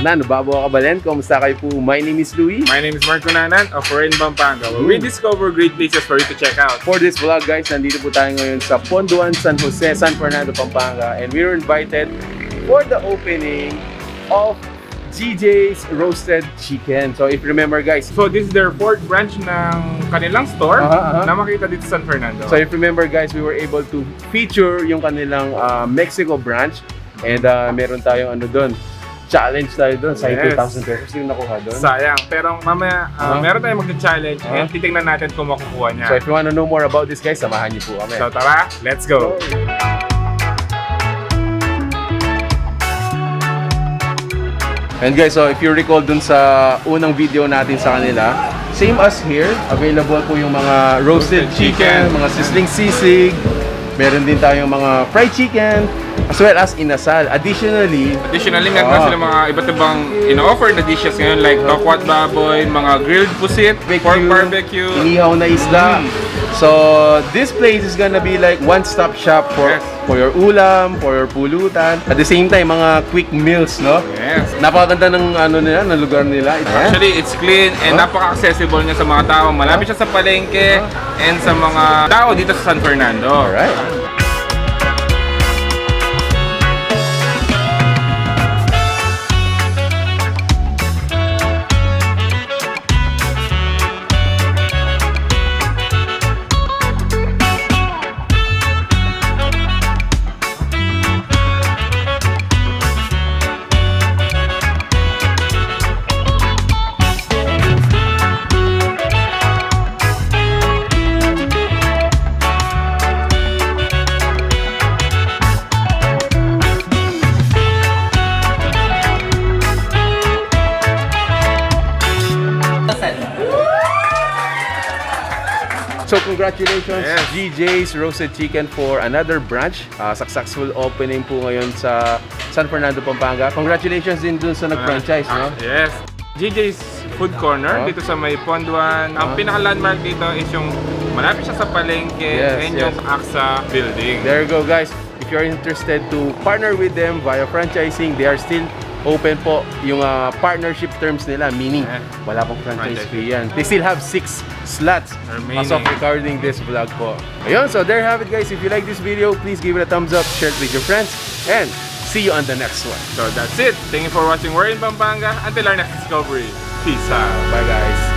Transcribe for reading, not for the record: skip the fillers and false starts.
Fernando, Babo Kabalen, kumusta kayo po? My name is Louis. My name is Mark Nanan of Pampanga, where we discover great places for you to check out. For this vlog guys, nandito po tayo ngayon sa Ponduan, San Jose, San Fernando, Pampanga. And we were invited for the opening of GJ's Roasted Chicken. So if you remember guys, So this is their 4th branch ng kanilang store na makita dito sa San Fernando. so if you remember guys, we were able to feature yung kanilang Mexico branch. And meron tayong ano doon, challenge tayo doon, sa 2,000 pesos yung nakuha doon. Sayang, pero mamaya meron tayong mag-challenge and titingnan natin kung makukuha niya. So if you wanna know more about this guys, samahan niyo po kami. So tara, let's go! And guys, so if you recall dun sa unang video natin sa kanila, same as here, available po yung mga roasted chicken, mga sizzling sisig, meron din tayong mga fried chicken, as well as inasal. Additionally, meron pa sila mga iba't ibang ino-offer na dishes ngayon like tokwat baboy, mga grilled pusit, pork barbecue, inihaw na isda. So this place is gonna be like one-stop shop for your ulam, for your pulutan. At the same time, mga quick meals, no? Yes. Napakaganda ng ano nila, ng lugar nila. Actually, it's clean and napaka-accessible niya sa mga tao. Malapit siya sa palengke and sa mga tao dito sa San Fernando. Alright. So congratulations GJ's Roasted Chicken for another branch. Successful opening po ngayon sa San Fernando, Pampanga. Congratulations din dun sa nag-franchise, no? Yes. GJ's Food Corner dito sa may Ponduan. Ang pinaka-landmark dito is yung malapit siya sa palengke and yung AXA building. There you go guys. If you're interested to partner with them via franchising, they are still open po yung partnership terms nila, meaning wala pong franchise fee yan. They still have 6 slots as of recording this vlog po. Ayun, so there you have it guys. If you like this video, please give it a thumbs up, share it with your friends, and see you on the next one. So that's it. Thank you for watching We're in Pampanga. Until our next discovery. Peace out. Bye guys.